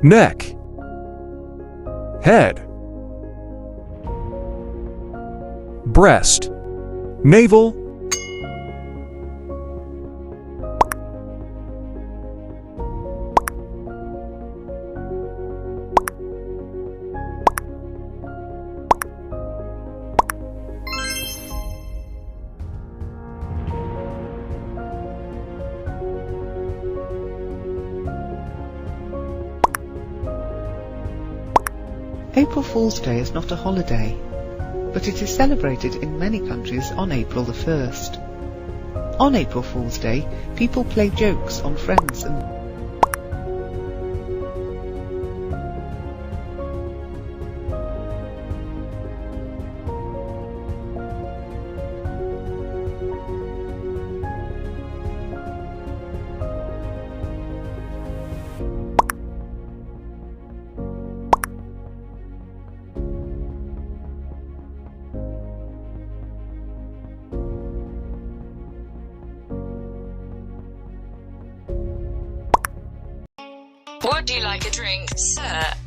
neck, head, breast, navel, April Fool's Day is not a holiday, but it is celebrated in many countries on April the 1st. On April Fool's Day, people play jokes on friends and Would you like a drink, sir?